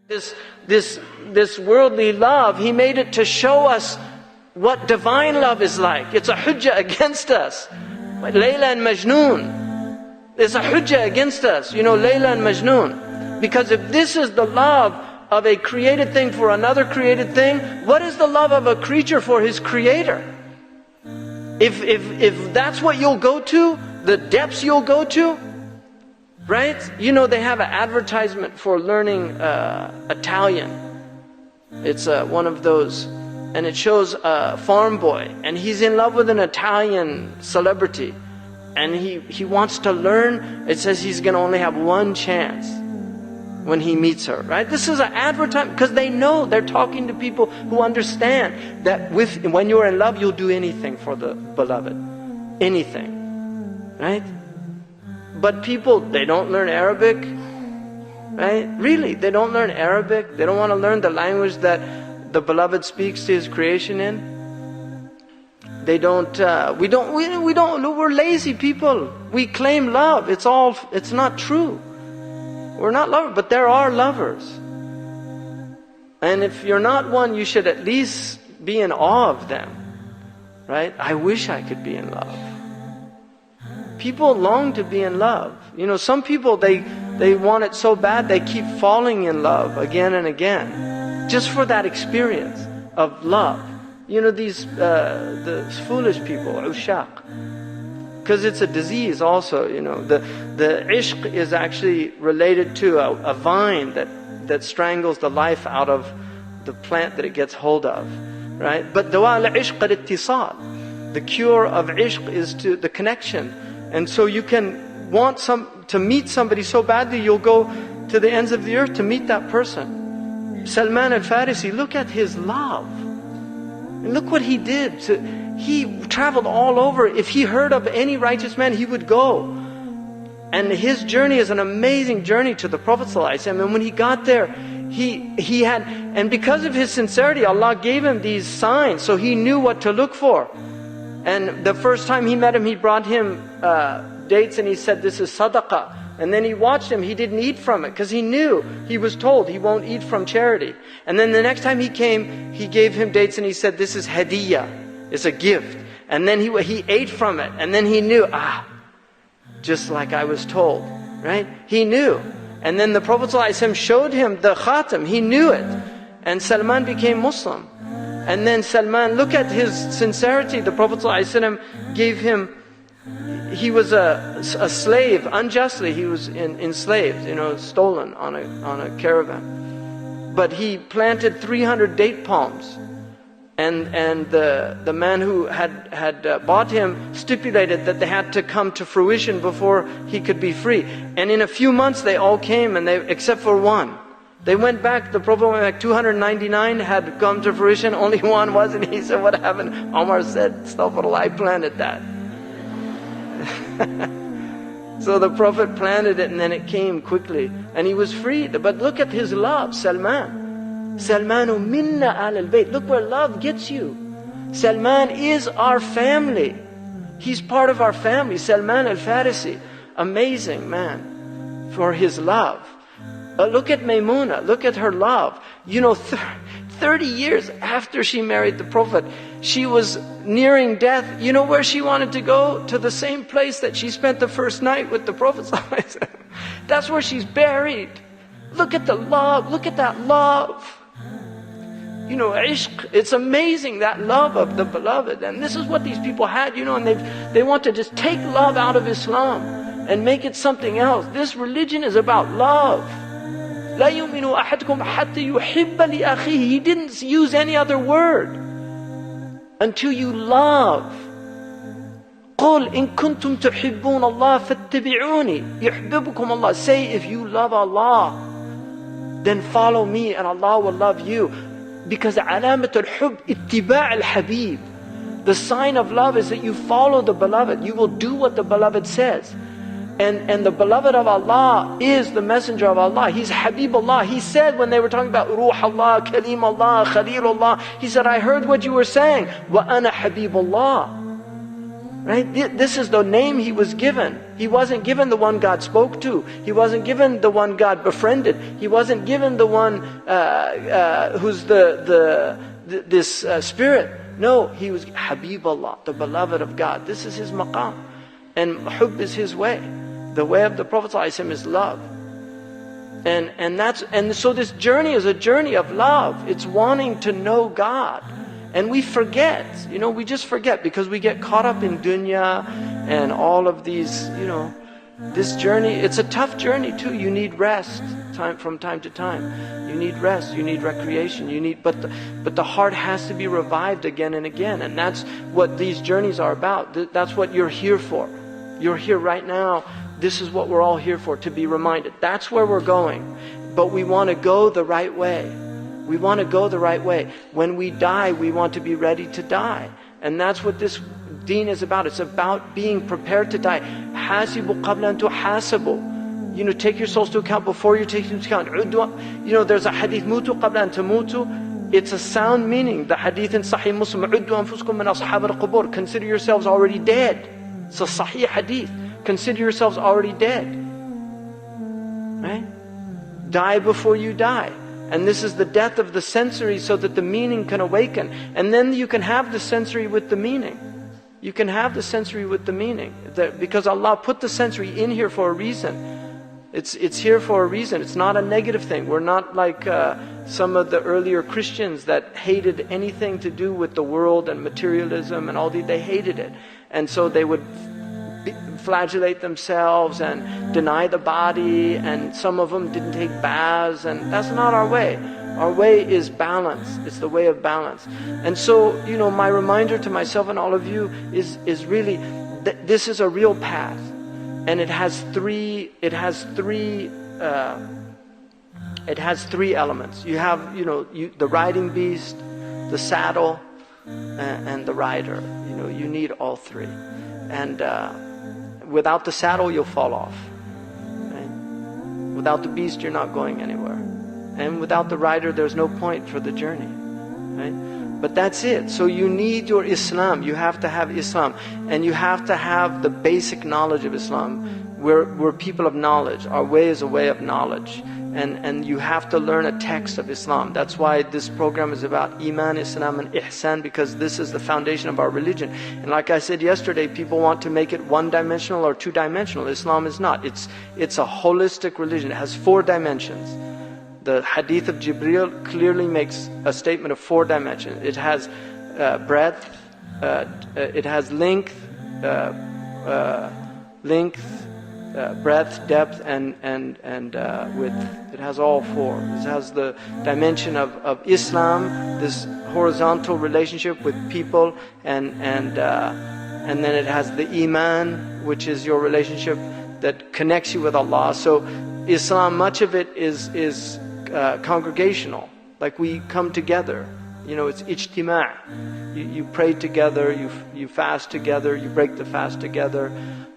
This worldly love, He made it to show us what divine love is like. It's a hujjah against us. Layla and Majnun. It's a hujjah against us. You know, Layla and Majnun. Because if this is the love of a created thing for another created thing, what is the love of a creature for his creator? If that's what you'll go to, the depths you'll go to, right? You know, they have an advertisement for learning Italian. It's one of those, and it shows a farm boy, and he's in love with an Italian celebrity, and he wants to learn. It says he's going to only have one chance when he meets her, right? This is an advertisement, because they know they're talking to people who understand that when you're in love, you'll do anything for the beloved. Anything, right? But people, they don't learn Arabic, right? Really, they don't learn Arabic. They don't want to learn the language that the beloved speaks to His creation in. They don't, we're lazy people. We claim love. It's not true. We're not lovers, but there are lovers. And if you're not one, you should at least be in awe of them, right? I wish I could be in love. People long to be in love. You know, some people, they want it so bad, they keep falling in love again and again, just for that experience of love. You know, the foolish people, ushaq. Because it's a disease also, you know. The ishq is actually related to a vine that strangles the life out of the plant that it gets hold of, right? But dawa al-ishq al-ittisal. The cure of ishq is to the connection. And so you can want to meet somebody so badly, you'll go to the ends of the earth to meet that person. Salman al-Farisi, look at his love. And look what he did. He traveled all over. If he heard of any righteous man, he would go. And his journey is an amazing journey to the Prophet ﷺ. And when he got there, he had, and because of his sincerity, Allah gave him these signs, so he knew what to look for. And the first time he met him, he brought him dates and he said, this is sadaqah. And then he watched him, he didn't eat from it, because he knew, he was told he won't eat from charity. And then the next time he came, he gave him dates and he said, this is hadiyah. It's a gift. And then he ate from it. And then he knew, just like I was told, right? He knew. And then the Prophet ﷺ showed him the khatam. He knew it. And Salman became Muslim. And then Salman, look at his sincerity. The Prophet ﷺ gave him, he was a slave, unjustly. He was enslaved, you know, stolen on a caravan. But he planted 300 date palms. And the man who had bought him stipulated that they had to come to fruition before he could be free. And in a few months they all came, and except for one. They went back, the Prophet went back, 299 had come to fruition, only one wasn't. He said, what happened? Omar said, Astaghfirullah, I planted that. So the Prophet planted it and then it came quickly. And he was freed. But look at his love, Salman. Salmanu minna al-bayt. Look where love gets you. Salman is our family. He's part of our family. Salman al-Farisi. Amazing man for his love. Look at Maymuna. Look at her love. You know, 30 years after she married the Prophet, she was nearing death. You know where she wanted to go? To the same place that she spent the first night with the Prophet. That's where she's buried. Look at the love. Look at that love. You know, ishq, it's amazing, that love of the beloved. And this is what these people had, you know, and they want to just take love out of Islam and make it something else. This religion is about love. لا يؤمن أحدكم حتى يحب لأخيه. He didn't use any other word. Until you love. قُلْ إِن كُنْتُمْ تُحِبُّونَ اللَّهَ فَاتَّبِعُونِي يُحْبِبُكُمْ اللَّهِ. Say, if you love Allah, then follow me and Allah will love you. Because علامة الحب اتباع الحبيب. The sign of love is that you follow the beloved. You will do what the beloved says. And the beloved of Allah is the messenger of Allah. He's Habibullah. He said when they were talking about Ruh Allah, Kalim Allah, Khalil Allah, he said, I heard what you were saying. وَأَنَا Habibullah. Right? This is the name he was given. He wasn't given the one God spoke to. He wasn't given the one God befriended. He wasn't given the one who's this spirit. No, he was Habibullah, the beloved of God. This is his maqam. And hubb is his way. The way of the Prophet ﷺ is love. And so this journey is a journey of love. It's wanting to know God. And we forget, we just forget because we get caught up in dunya and all of these, this journey. It's a tough journey too. You need rest from time to time. You need rest, you need recreation, but the heart has to be revived again and again. And that's what these journeys are about. That's what you're here for. You're here right now. This is what we're all here for, to be reminded. That's where we're going. But we want to go the right way. We want to go the right way. When we die, we want to be ready to die. And that's what this deen is about. It's about being prepared to die. Hasibu qabla an tuhasabu. Take your souls to account before you take into account. There's a hadith, mutu qabla an tamutu. It's a sound meaning. The hadith in Sahih Muslim, uddu anfusakum min ashab al-qubur. Consider yourselves already dead. It's a Sahih hadith. Consider yourselves already dead. Right? Die before you die. And this is the death of the sensory so that the meaning can awaken. And then you can have the sensory with the meaning. You can have the sensory with the meaning. Because Allah put the sensory in here for a reason. It's here for a reason. It's not a negative thing. We're not like some of the earlier Christians that hated anything to do with the world and materialism and all that. They hated it. And so they would flagellate themselves and deny the body, and some of them didn't take baths, and that's not our way. Our way is balance. It's the way of balance. And so, my reminder to myself and all of you is really that this is a real path, and it has three elements. You have the riding beast, the saddle, and the rider. You need all three. And without the saddle, you'll fall off. Right? Without the beast, you're not going anywhere. And without the rider, there's no point for the journey. Right? But that's it. So you need your Islam. You have to have Islam. And you have to have the basic knowledge of Islam. We're people of knowledge. Our way is a way of knowledge. And you have to learn a text of Islam. That's why this program is about Iman, Islam and Ihsan, because this is the foundation of our religion. And like I said yesterday, people want to make it one-dimensional or two-dimensional. Islam is not. It's a holistic religion. It has 4 dimensions. The hadith of Jibreel clearly makes a statement of 4 dimensions. It has breadth, it has length, breadth, depth, and width. It has all 4. It has the dimension of Islam, this horizontal relationship with people, and then it has the Iman, which is your relationship that connects you with Allah. So Islam, much of it is congregational. Like we come together. It's ijtima'. You pray together, you fast together, you break the fast together.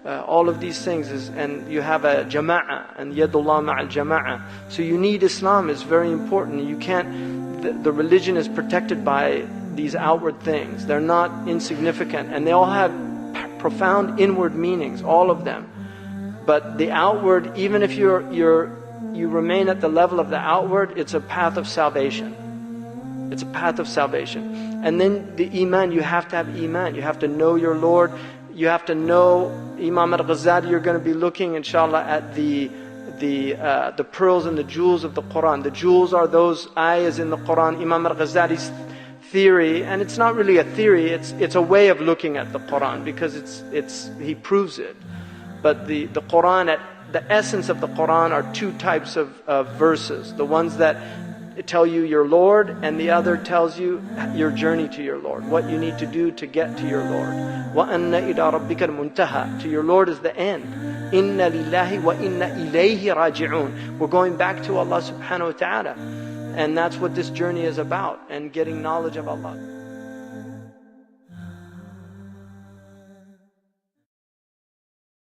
All of these things and you have a jama'ah, and yadullah ma'al jama'ah. So you need Islam. It's very important. You can't, the religion is protected by these outward things. They're not insignificant, and they all have profound inward meanings, all of them. But the outward, even if you remain at the level of the outward, it's a path of salvation. It's a path of salvation. And then the Iman, you have to have Iman. You have to know your Lord. You have to know Imam al-Ghazali. You're going to be looking, inshallah, at the pearls and the jewels of the Quran. The jewels are those ayahs in the Quran. Imam al-Ghazali's theory, and it's not really a theory. It's a way of looking at the Quran, because he proves it. But the Quran, the essence of the Quran are 2 types of verses. The ones that tell you your Lord, and the other tells you your journey to your Lord, what you need to do to get to your Lord. وَأَنَّ إِلَىٰ رَبِّكَ الْمُنْتَهَى. To your Lord is the end. إِنَّ لِلَّهِ وَإِنَّ إِلَيْهِ رَاجِعُونَ. We're going back to Allah subhanahu wa ta'ala. And that's what this journey is about, and getting knowledge of Allah.